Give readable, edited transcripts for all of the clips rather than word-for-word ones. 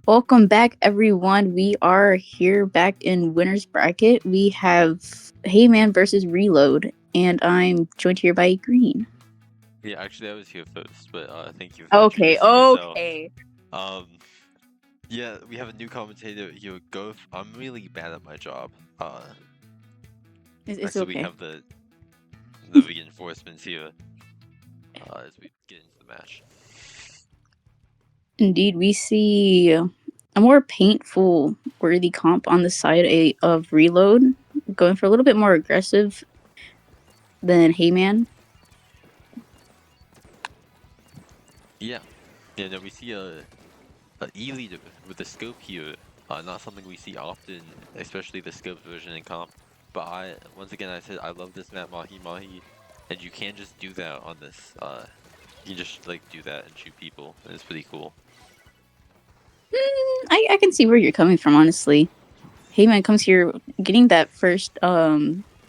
Welcome back, everyone. We are here back in winner's bracket. We have Heyman versus Reload, and I'm joined here by Green. Yeah, actually, I was here first, but thank you for Okay, introducing yourself. okay. Um, yeah, we have a new commentator here, Goth. I'm really bad at my job. It's So we okay. have the reinforcements here as we get into the match. Indeed, we see a more painful worthy comp on the side of Reload, going for a little bit more aggressive than Heyman. Yeah, no, we see a E leader with the scope here. Not something we see often, especially the scope version in comp. But once again, I said I love this map Mahi Mahi, and you can just do that on this. You can just like do that and shoot people, and it's pretty cool. I can see where you're coming from, honestly. Heyman comes here getting that first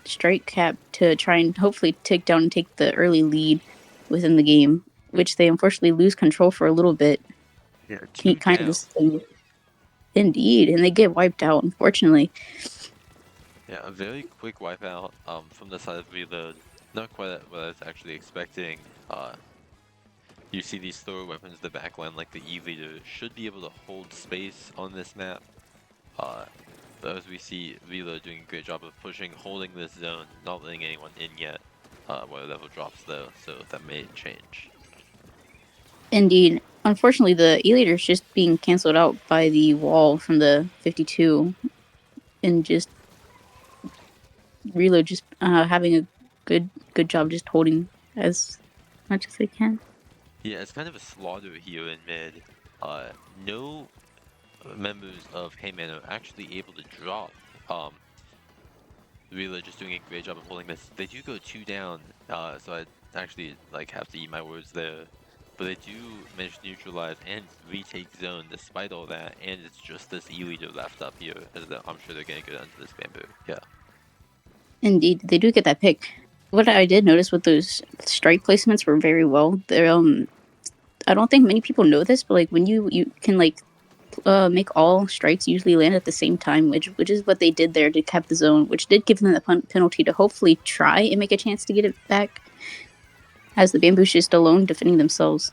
strike cap to try and hopefully take down and take the early lead within the game, which they unfortunately lose control for a little bit. Yeah, He two kind of down. just indeed, and they get wiped out, unfortunately. Yeah, a very quick wipeout from the side of Reload. Not quite what I was actually expecting. You see these thrower weapons, the backline like the E-Leader should be able to hold space on this map. Uh, but as we see Reload doing a great job of pushing, holding this zone, not letting anyone in yet. Water level drops though, so that may change. Indeed, unfortunately, the E-Leader is just being canceled out by the wall from the 52, and just Reload just having a good job just holding as much as they can. Yeah, it's kind of a slaughter here in mid. No members of Heyman are actually able to drop. Rila just doing a great job of holding this. They do go two down, so I actually like have to eat my words there. But they do manage to neutralize and retake zone despite all that, and it's just this E-leader left up here, as I'm sure they're gonna go down to this bamboo. Yeah. Indeed, they do get that pick. What I did notice with those strike placements were very well. They're I don't think many people know this, but like when you can like make all strikes usually land at the same time, which is what they did there to cap the zone, which did give them the penalty to hopefully try and make a chance to get it back, as the bamboos just alone defending themselves.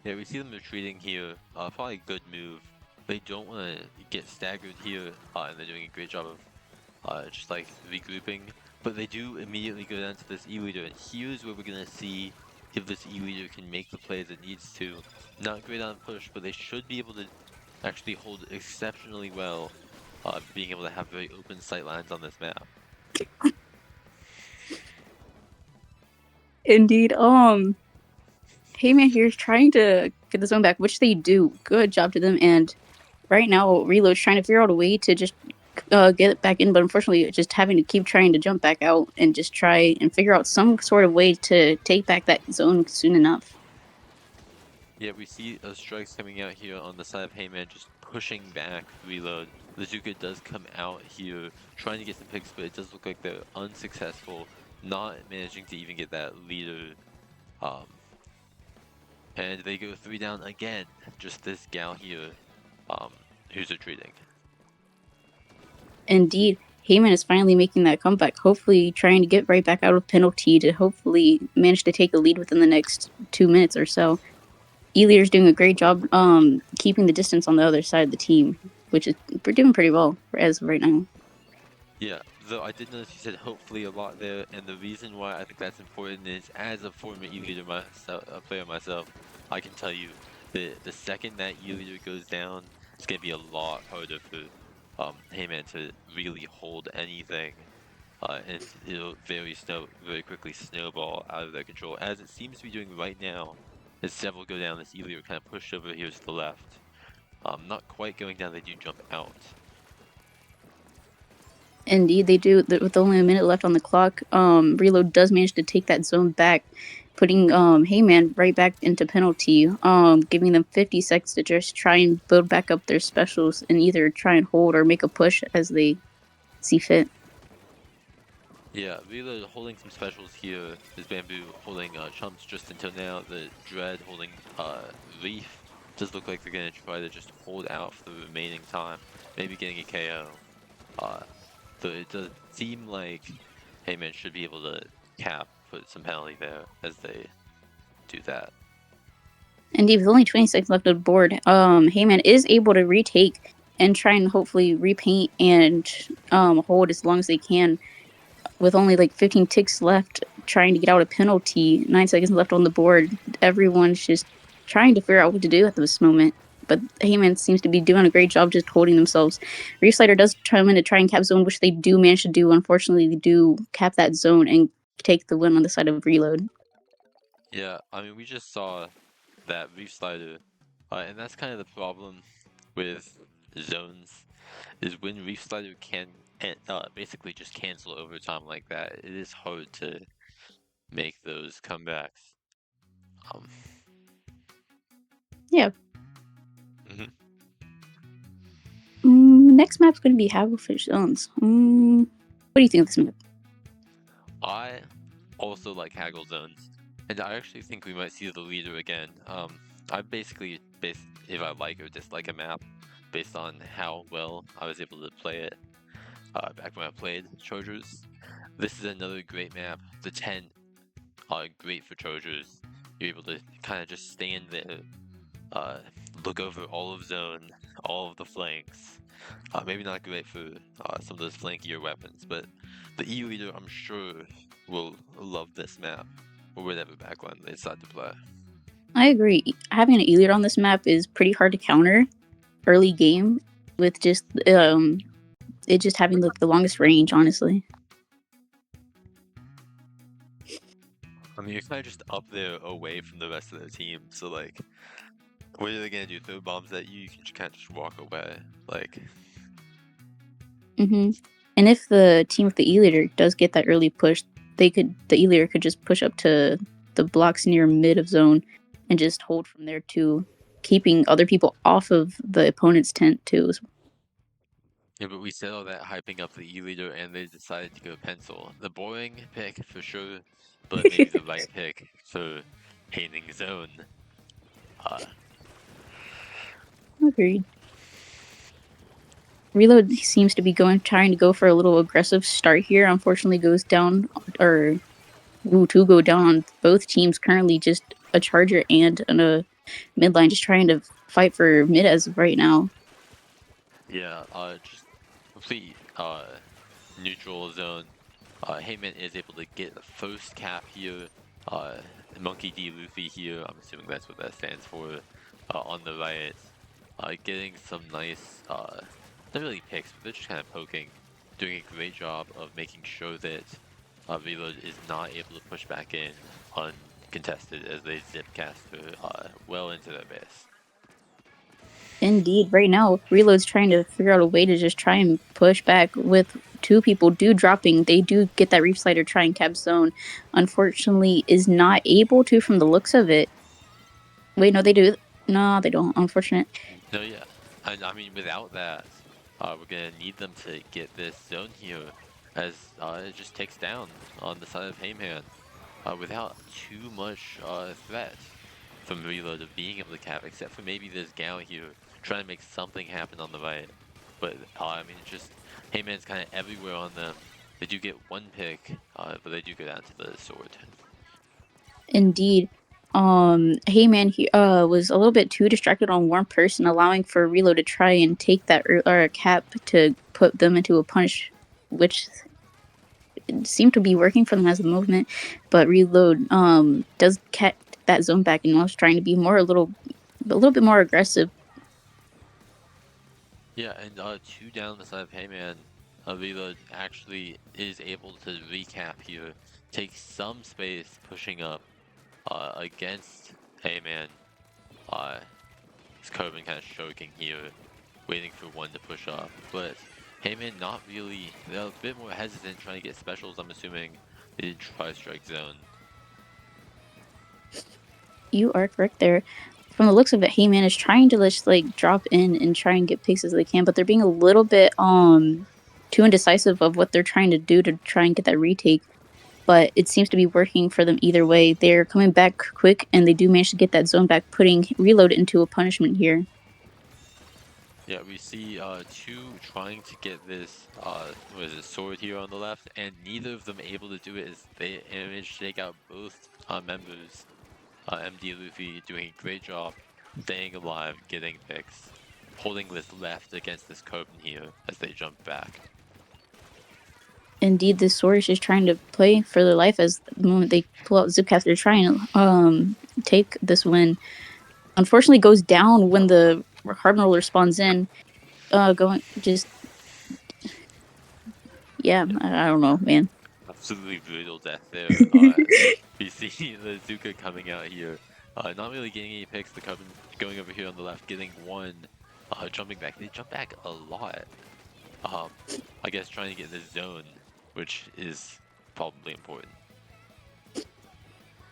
Yeah, we see them retreating here. Probably a good move. They don't want to get staggered here, and they're doing a great job of just like regrouping. But they do immediately go down to this E-leader, and here's where we're gonna see if this E-leader can make the plays it needs to. Not great on push, but they should be able to actually hold exceptionally well, being able to have very open sight lines on this map. Indeed, Heyman here is trying to get the zone back, which they do. Good job to them. And right now, Reload's trying to figure out a way to just get it back in, but unfortunately, just having to keep trying to jump back out and just try and figure out some sort of way to take back that zone soon enough. Yeah, we see strikes coming out here on the side of Heyman, just pushing back Reload. The Zuka does come out here, trying to get some picks, but it does look like they're unsuccessful, not managing to even get that leader. Um, and they go three down again. Just this gal here, um, who's retreating. Indeed, Heyman is finally making that comeback, hopefully trying to get right back out of penalty to hopefully manage to take a lead within the next 2 minutes or so. Eliar's doing a great job keeping the distance on the other side of the team, which is we're doing pretty well as of right now. Yeah, though I did notice you said hopefully a lot there, and the reason why I think that's important is as a former E-leader myself, a player myself, I can tell you the second that E-leader goes down, it's gonna be a lot harder for Heyman to really hold anything, and it'll very quickly snowball out of their control, as it seems to be doing right now. As several go down, this E-leader kind of pushed over here to the left. Not quite going down, they do jump out. Indeed, they do. With only a minute left on the clock, Reload does manage to take that zone back, putting Heyman right back into penalty, giving them 50 seconds to just try and build back up their specials and either try and hold or make a push as they see fit. Yeah, Vila holding some specials here. Is Bamboo holding Chumps just until now. The Dread holding Leaf. Does look like they're gonna try to just hold out for the remaining time, maybe getting a KO. Uh, so it does seem like Heyman should be able to put some penalty there as they do that. Indeed, with only 20 seconds left on the board, Heyman is able to retake and try and hopefully repaint and hold as long as they can. With only like 15 ticks left, trying to get out a penalty, 9 seconds left on the board. Everyone's just trying to figure out what to do at this moment. But Heyman seems to be doing a great job just holding themselves. Reef Slider does come in to try and cap zone, which they do manage to do. Unfortunately, they do cap that zone and take the win on the side of Reload. Yeah, I mean, we just saw that Reef Slider, and that's kind of the problem with zones, is when Reef Slider can basically just cancel overtime like that, it is hard to make those comebacks. Um, Yeah. mhm. Next map's going to be Hagglefish Zones. What do you think of this map? I also like Haggle zones, and I actually think we might see the leader again. I basically base if I like or dislike a map based on how well I was able to play it back when I played Chargers. This is another great map. The 10 are great for Chargers. You're able to kind of just stand there, uh, look over all of zone, all of the flanks. Maybe not great for some of those flankier weapons, but the E leader, I'm sure, will love this map or whatever backline they decide to play. I agree. Having an E-leader on this map is pretty hard to counter early game with just it just having like the longest range, honestly. I mean, you're kind of just up there away from the rest of the team, so like, what are they gonna do? Throw bombs at you? You can just kind of just walk away. Like, Mm-hmm. And if the team with the E-leader does get that early push, the E-leader could just push up to the blocks near mid of zone and just hold from there too, keeping other people off of the opponent's tent too. yeah, but we said all that hyping up the E leader, and they decided to go pencil. The boring pick for sure, but maybe the right pick for painting zone. Uh, Agreed. Reload seems to be trying to go for a little aggressive start here. Unfortunately, goes down or to go down on both teams currently. Just a charger and a midline just trying to fight for mid as of right now. yeah, just complete neutral zone. Heyman is able to get the first cap here. Uh, Monkey D Luffy here. I'm assuming that's what that stands for. On the right, getting some nice, not really picks, but they're just kind of poking, doing a great job of making sure that Reload is not able to push back in uncontested as they zip caster well into their base. Indeed, right now, Reload's trying to figure out a way to just try and push back with two people dropping. They do get that Reef Slider trying cap zone. Unfortunately, is not able to from the looks of it. Wait, no, they do. No, they don't. Unfortunate. No, yeah. And I mean, without that, we're gonna need them to get this zone here as it just takes down on the side of Heyman without too much threat from Reload of being able to cap, except for maybe this Gao here trying to make something happen on the right. But I mean, just Heyman's kind of everywhere on them. They do get one pick, but they do go down to the sword. Indeed. Heyman he was a little bit too distracted on one person, allowing for Reload to try and take that or cap to put them into a punish, which seemed to be working for them as a movement. But Reload does catch that zone back and was trying to be a little bit more aggressive. Yeah, and two down the side of Heyman, Reload actually is able to recap here, take some space pushing up against Heyman. Uh, his Corbin kind of choking here, waiting for one to push up, but Heyman not really, they're a bit more hesitant trying to get specials, I'm assuming they did Tristrike zone. You are correct there. From the looks of it, Heyman is trying to just like drop in and try and get picks as they can, but they're being a little bit too indecisive of what they're trying to do to try and get that retake. but it seems to be working for them either way. They're coming back quick, and they do manage to get that zone back, putting Reload into a punishment here. Yeah, we see two trying to get this what is it, sword here on the left, and neither of them able to do it as they managed to take out both members. MD Luffy doing a great job staying alive, getting picks, holding this left against this Copen here as they jump back. Indeed, this sword is just trying to play for their life as the moment they pull out Zipcast, they're trying to take this win. Unfortunately, goes down when the Harden Roller spawns in. Going just yeah, Yeah, I don't know, man. absolutely brutal death there. We see the Zuka coming out here, not really getting any picks. The Coven going over here on the left, getting one, jumping back. They jump back a lot. Um, I guess trying to get this zone, which is probably important.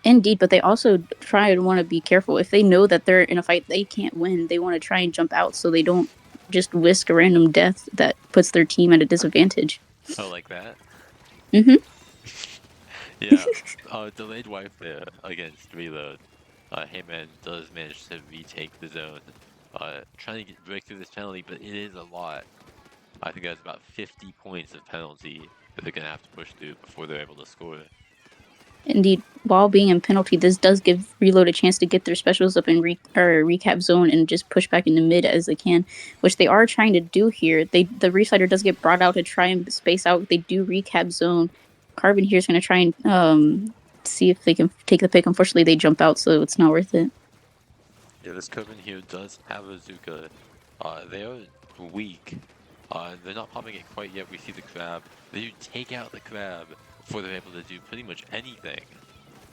Indeed, but they also try and want to be careful. If they know that they're in a fight they can't win, they want to try and jump out so they don't just risk a random death that puts their team at a disadvantage. Oh, like that? Mm-hmm. Yeah. Delayed wipe there against reload. Heyman does manage to retake the zone. Trying to break through this penalty, but it is a lot. I think that's about 50 points of penalty that they're gonna have to push through before they're able to score. Indeed, while being in penalty, this does give Reload a chance to get their specials up in recap zone and just push back into mid as they can, which they are trying to do here. The Refighter does get brought out to try and space out. They do recap zone. Carbon here is going to try and see if they can take the pick. Unfortunately, they jump out, so it's not worth it. Yeah, this Coven here does have a Zuka. They are weak. They're not popping it quite yet. We see the crab. They do take out the crab before they're able to do pretty much anything.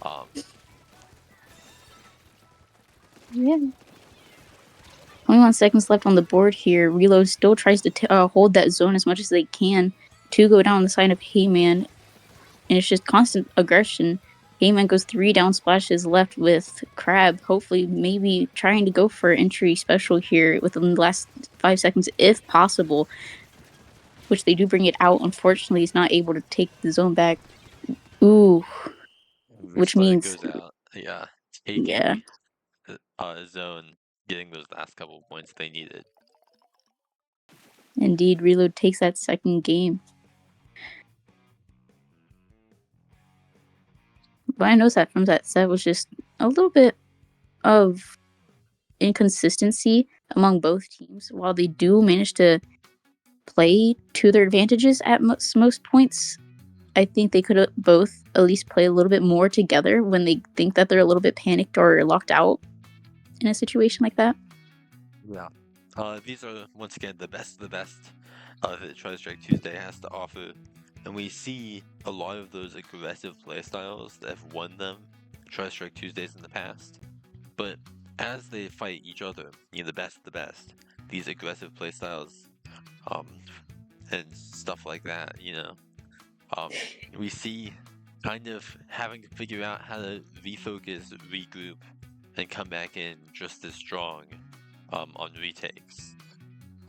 Um, Yeah. 21 seconds left on the board here. Reload still tries to hold that zone as much as they can to go down the side of Heyman, and it's just constant aggression. Heyman goes 3 down splashes left with Crab, hopefully maybe trying to go for entry special here within the last 5 seconds if possible, which they do bring it out. Unfortunately, he's not able to take the zone back. Ooh, this which fighter means, goes out. Yeah, yeah, taking zone, getting those last couple points they needed. indeed, Reload takes that second game. But I noticed that from that set was just a little bit of inconsistency among both teams. While they do manage to play to their advantages at most points, I think they could both at least play a little bit more together when they think that they're a little bit panicked or locked out in a situation like that. Yeah. These are once again the best of the best that Tristrike Tuesday has to offer, and we see a lot of those aggressive playstyles that have won them Tristrike Tuesdays in the past. But as they fight each other, the best of the best, these aggressive playstyles, um, and stuff like that, um, we see kind of having to figure out how to refocus, regroup, and come back in just as strong on retakes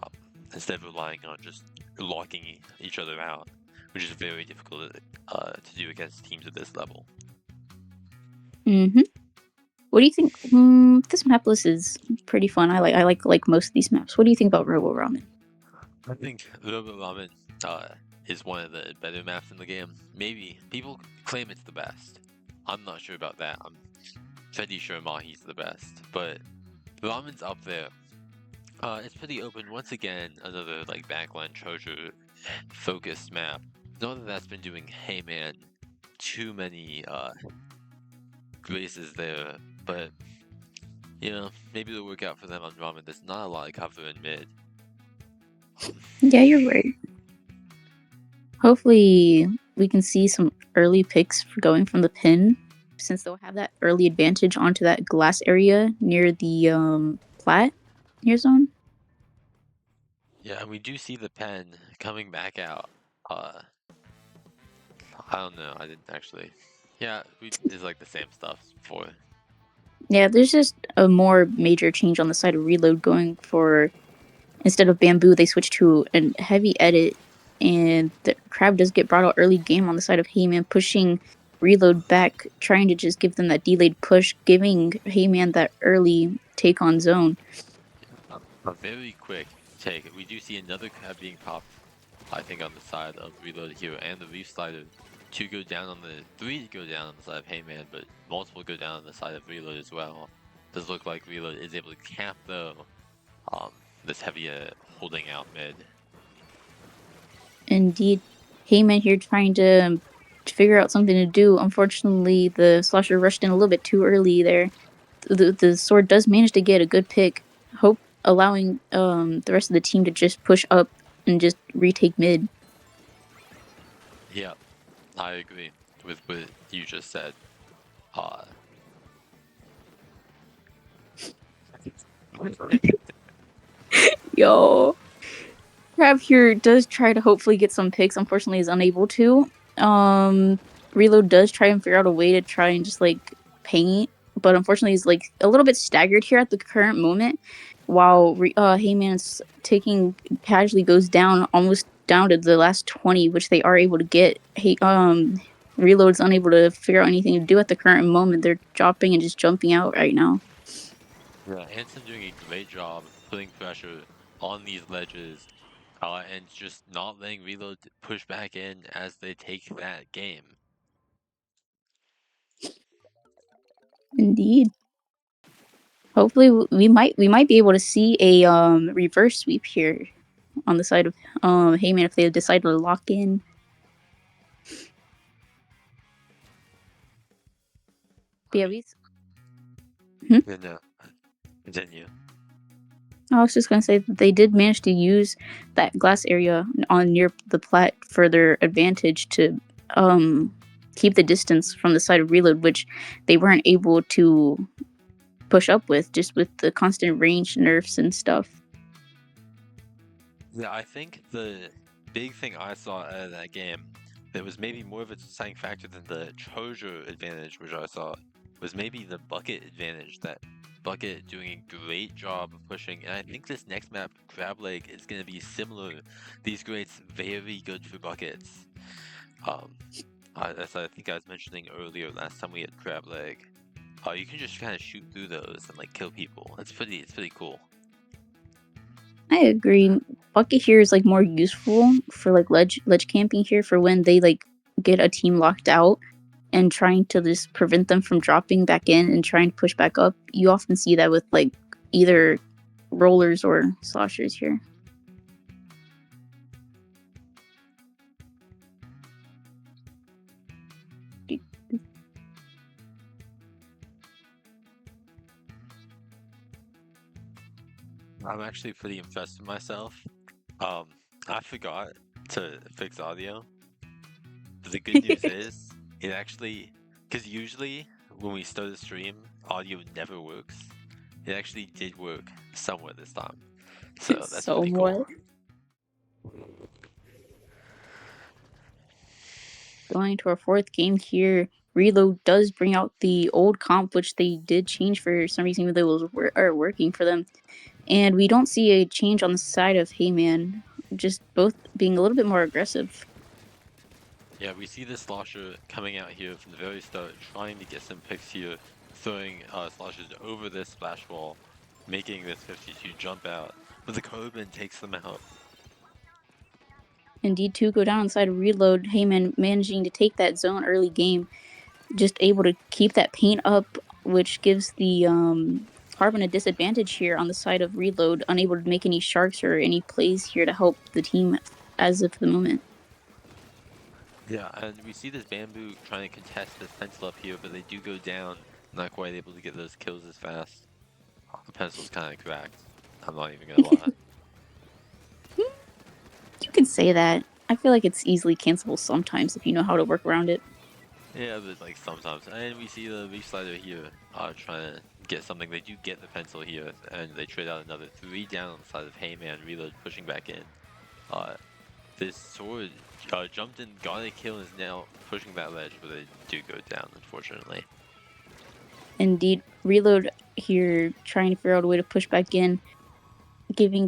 um, instead of relying on just locking each other out, which is very difficult to do against teams at this level. Mm-hmm. What do you think? This map list is pretty fun. I like most of these maps. What do you think about Robo Ramen? I think Robo Ramen is one of the better maps in the game. Maybe people claim it's the best. I'm not sure about that. I'm pretty sure Mahi's the best, but Ramen's up there. It's pretty open. Once again, another like backline Trojan focused map. Not that that's been doing hey man too many graces there, but maybe it'll work out for them on Ramen. There's not a lot of cover in mid. Yeah, you're right. Hopefully, we can see some early picks for going from the pin, since they'll have that early advantage onto that glass area near the plat near zone. Yeah, and we do see the pen coming back out. I don't know. I didn't actually. Yeah, it's like the same stuff as before. Yeah, there's just a more major change on the side of Reload going for, instead of Bamboo, they switch to a heavy edit, and the Crab does get brought out early game on the side of Heyman, pushing Reload back, trying to just give them that delayed push, giving Heyman that early take on zone. A very quick take. We do see another crab being popped, I think, on the side of Reload here, and the Reef Slider. Two go down on the three go down on the side of Heyman, but multiple go down on the side of Reload as well. Does look like Reload is able to camp though. This heavy holding out mid. Indeed, Heyman here trying to figure out something to do. Unfortunately, the Slosher rushed in a little bit too early there. The sword does manage to get a good pick, hope allowing the rest of the team to just push up and just retake mid. Yeah, I agree with what you just said. Uh, Yo, Crab here does try to hopefully get some picks. Unfortunately, is unable to. Reload does try and figure out a way to try and just like paint, but unfortunately, he's like a little bit staggered here at the current moment. While Heyman's taking casually goes down almost down to the last 20, which they are able to get. Reload's unable to figure out anything to do at the current moment. They're dropping and just jumping out right now. yeah, Hanson doing a great job putting pressure on these ledges, and just not letting Reload push back in as they take that game. Indeed. Hopefully, we might be able to see a reverse sweep here on the side of Heyman if they decide to lock in. But I yeah, mean, hmm? yeah, no, continue. I was just gonna say that they did manage to use that glass area on near the plat for their advantage to um keep the distance from the side of Reload, which they weren't able to push up with just with the constant range nerfs and stuff. Yeah, I think the big thing I saw out of that game that was maybe more of a deciding factor than the Trojan advantage, which I saw, was maybe the bucket advantage. That bucket doing a great job of pushing, and I think this next map, Crab Leg, is going to be similar. These grades very good for buckets. Um, as I think I was mentioning earlier, last time we had Crab Leg, you can just kind of shoot through those and like kill people. It's pretty cool. I agree. Bucket here is like more useful for like ledge camping here for when they like get a team locked out and trying to just prevent them from dropping back in and trying to push back up. You often see that with like either rollers or sloshers here. I'm actually pretty impressed with myself. Um, I forgot to fix audio. But the good news is, it actually, because usually when we start a stream, audio never works. It actually did work somewhat this time. So that's pretty cool. Somewhat. Going to our fourth game here. Reload does bring out the old comp, which they did change for some reason, even though it was working for them. And we don't see a change on the side of Heyman, just both being a little bit more aggressive. Yeah, we see the Slosher coming out here from the very start, trying to get some picks here, throwing Sloshers over this splash wall, making this 52 jump out. But the Carbon takes them out. Indeed, two go down inside of Reload. Heyman managing to take that zone early game, just able to keep that paint up, which gives the Carbon a disadvantage here on the side of Reload, unable to make any sharks or any plays here to help the team as of the moment. Yeah, and we see this Bamboo trying to contest this pencil up here, but they do go down, not quite able to get those kills as fast. The pencil's kind of cracked. I'm not even gonna lie. You can say that. I feel like it's easily cancelable sometimes if you know how to work around it. Yeah, but like sometimes. And we see the Leaf Slider here, trying to get something. They do get the pencil here, and they trade out another three down on the side of Heyman. Reload pushing back in. Uh, this sword jumped in, got a kill, and is now pushing that ledge, but they do go down, unfortunately. Indeed, Reload here trying to figure out a way to push back in,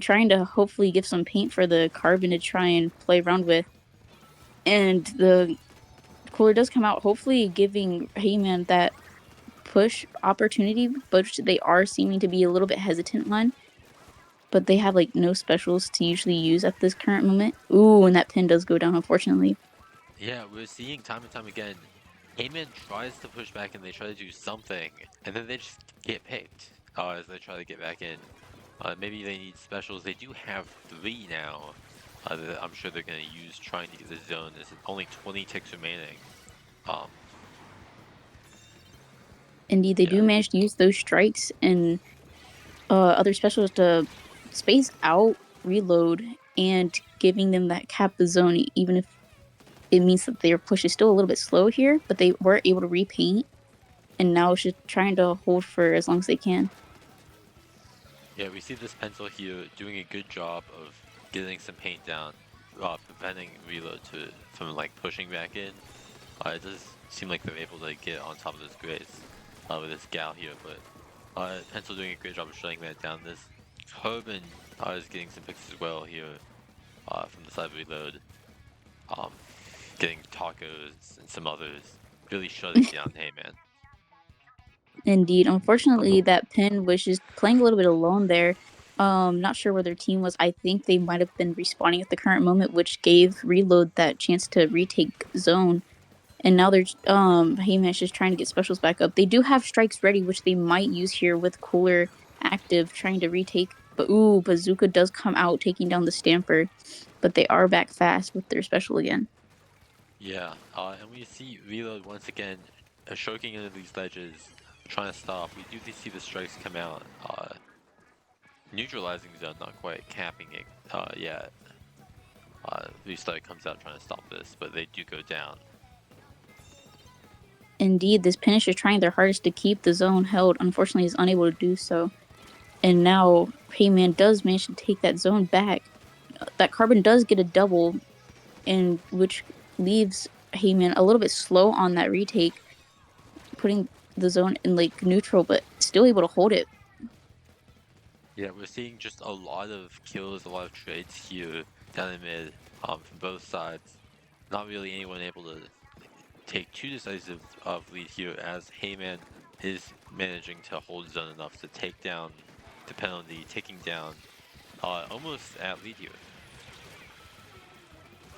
trying to hopefully give some paint for the Carbon to try and play around with. And the Cooler does come out, hopefully giving Heyman that push opportunity, but they are seeming to be a little bit hesitant on. But they have like no specials to usually use at this current moment. Ooh, and that pin does go down, unfortunately. Yeah, we're seeing time and time again. Heyman tries to push back and they try to do something, and then they just get picked as they try to get back in. Maybe they need specials. They do have three now that I'm sure they're going to use trying to get the zone. There's only 20 ticks remaining. Um, Indeed, they yeah, do manage to use those strikes and other specials to space out, reload, and giving them that cap the zone, even if it means that their push is still a little bit slow here, but they were able to repaint, and now it's just trying to hold for as long as they can. yeah, we see this pencil here doing a good job of getting some paint down, preventing reload from like pushing back in. It does seem like they're able to get on top of this grace with this gal here, but Pencil doing a great job of shutting that down. This Corbin is getting some picks as well here from the side of reload, um, getting tacos and some others, really shutting down Heyman. Indeed. Unfortunately, that pin was just playing a little bit alone there. Not sure where their team was. I think they might have been respawning at the current moment, which gave Reload that chance to retake zone. And now they're Heyman's just trying to get specials back up. They do have strikes ready, which they might use here with Cooler active, trying to retake. But ooh, Bazooka does come out, taking down the Stamper. But they are back fast with their special again. Yeah, and we see reload once again, choking into these ledges, trying to stop. We do see the strikes come out, neutralizing zone, not quite capping it yet. Restart comes out trying to stop this, but they do go down. Indeed, this Pinish is trying their hardest to keep the zone held. Unfortunately, is unable to do so. And now Heyman does manage to take that zone back. That Carbon does get a double, and which leaves Heyman a little bit slow on that retake, putting the zone in like neutral, but still able to hold it. Yeah, we're seeing just a lot of kills, a lot of trades here down in mid from both sides. Not really anyone able to take too decisive of lead here as Heyman is managing to hold zone enough to take down the penalty, taking down almost at lead here.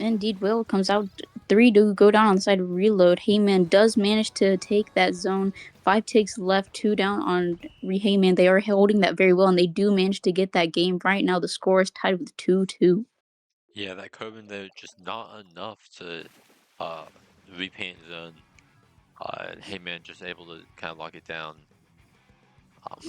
Indeed, Will comes out three to go down on the side of Reload. Heyman does manage to take that zone. 5 ticks left, two down on Heyman. They are holding that very well, and they do manage to get that game right now. The score is tied with 2-2. Yeah, that Coben there just not enough to uh, repaint zone. Heyman just able to kind of lock it down. Um,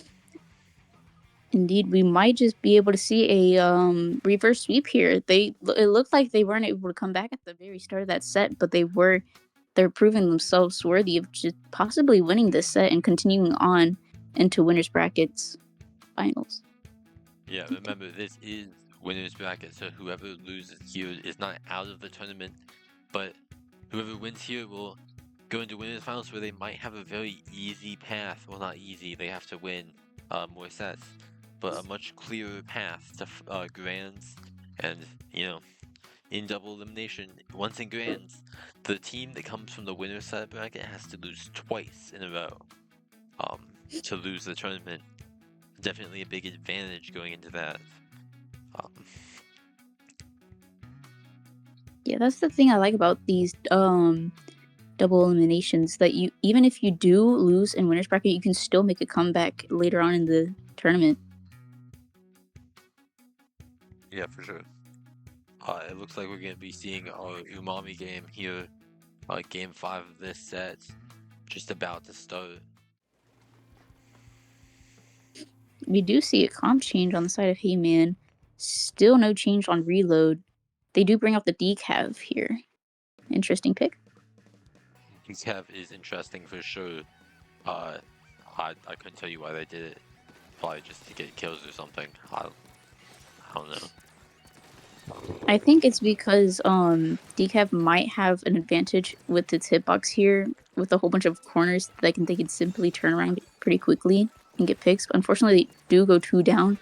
Indeed, we might just be able to see a reverse sweep here. It looked like they weren't able to come back at the very start of that set, but they're proving themselves worthy of just possibly winning this set and continuing on into winners brackets finals. Yeah, remember this is winners bracket, so whoever loses here is not out of the tournament, but whoever wins here will go into winners finals where they might have a very easy path. Well, not easy, they have to win more sets, but a much clearer path to grands and, you know, in double elimination. Once in grands, the team that comes from the winners side bracket has to lose twice in a row to lose the tournament. Definitely a big advantage going into that. Um, Yeah, that's the thing I like about these double eliminations, that you, even if you do lose in winners bracket, you can still make a comeback later on in the tournament. yeah, for sure. It looks like we're going to be seeing our Umami game here, game 5 of this set, just about to start. We do see a comp change on the side of Heyman. Still no change on Reload. They do bring out the decav here. Interesting pick. Kev is interesting for sure. Uh, I couldn't tell you why they did it. Probably just to get kills or something. I don't know. I think it's because Decaf might have an advantage with its hitbox here, with a whole bunch of corners that they could simply turn around pretty quickly and get picks. But unfortunately, they do go two down,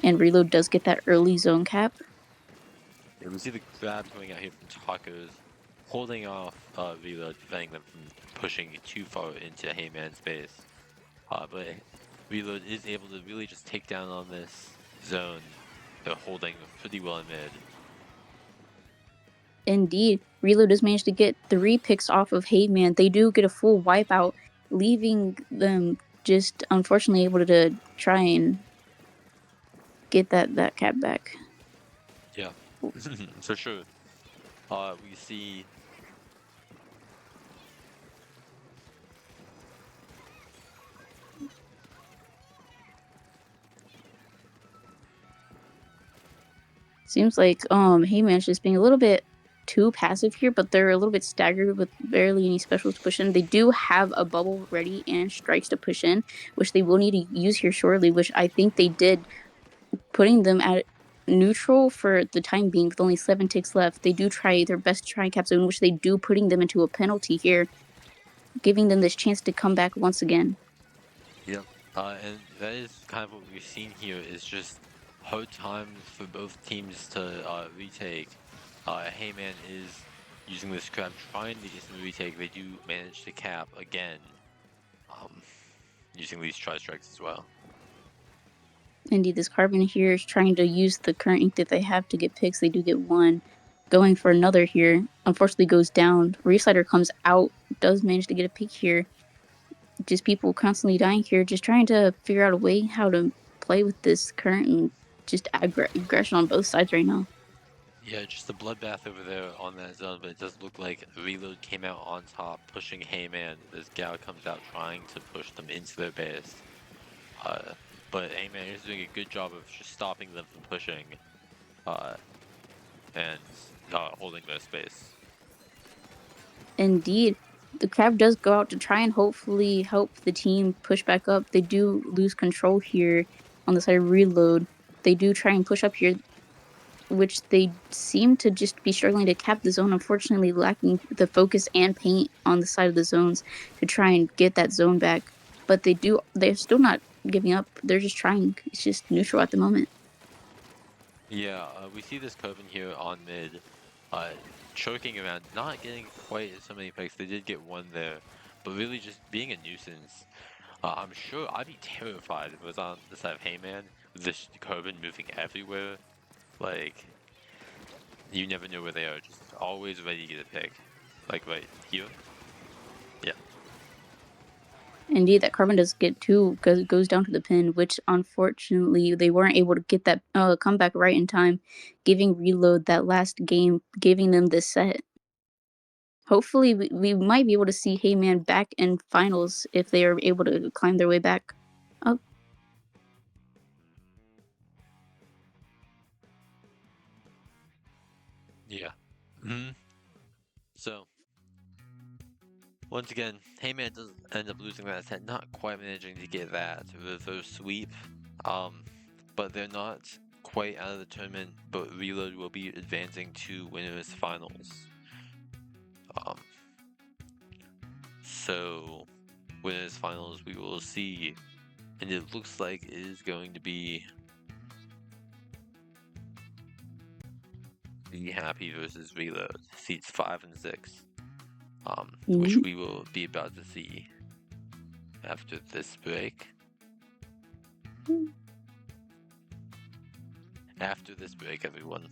and Reload does get that early zone cap. Yeah, we see the grab coming out here from Tacos. holding off Reload, preventing them from pushing too far into Heyman's base. But Reload is able to really just take down on this zone. They're holding pretty well in mid. Indeed, Reload does manage to get 3 picks off of Heyman. They do get a full wipeout, leaving them just unfortunately able to try and get that cap back. Yeah, for sure. We see. Seems like Heyman's just being a little bit too passive here, but they're a little bit staggered with barely any specials to push in. They do have a bubble ready and strikes to push in, which they will need to use here shortly, which I think they did, putting them at neutral for the time being with only 7 ticks left. They do try their best to try and cap zone, which they do, putting them into a penalty here, giving them this chance to come back once again. Yep. And that is kind of what we've seen here is just hard times for both teams to retake. Heyman is using this crab trying to get some retake. They do manage to cap again, um, using these tri-strikes as well. Indeed, this Carbon here is trying to use the current ink that they have to get picks. They do get one. Going for another here. Unfortunately goes down. Reslider comes out, does manage to get a pick here. Just people constantly dying here, just trying to figure out a way how to play with this current and just aggression on both sides right now. Yeah, just a bloodbath over there on that zone, but it does look like Reload came out on top, pushing Heyman. This Gal comes out trying to push them into their base. Uh, but Heyman is doing a good job of just stopping them from pushing, uh, and holding their space. Indeed, the crab does go out to try and hopefully help the team push back up. They do lose control here on the side of Reload. They do try and push up here, which they seem to just be struggling to cap the zone, unfortunately lacking the focus and paint on the side of the zones to try and get that zone back. But they're still not giving up. They're just trying. It's just neutral at the moment. Yeah, we see this Coven here on mid, uh, choking around, not getting quite so many picks. They did get one there, but really just being a nuisance. I'm sure I'd be terrified if it was on the side of Heyman, with this Coven moving everywhere. Like, you never know where they are, just always ready to get a pick. Like right here. Yeah. Indeed, that Carbon does get two because it goes down to the pin, which unfortunately they weren't able to get that comeback right in time, giving Reload that last game, giving them this set. Hopefully, we might be able to see Heyman back in finals if they are able to climb their way back up. Yeah. Hmm. So, once again, Heyman does end up losing that set, not quite managing to get that reverse sweep. Um, but they're not quite out of the tournament, but Reload will be advancing to winners finals. Um, so winners finals we will see, and it looks like it is going to be Be Happy versus Reload, seats 5 and 6, which Mhm. we will be about to see after this break. After this break, everyone.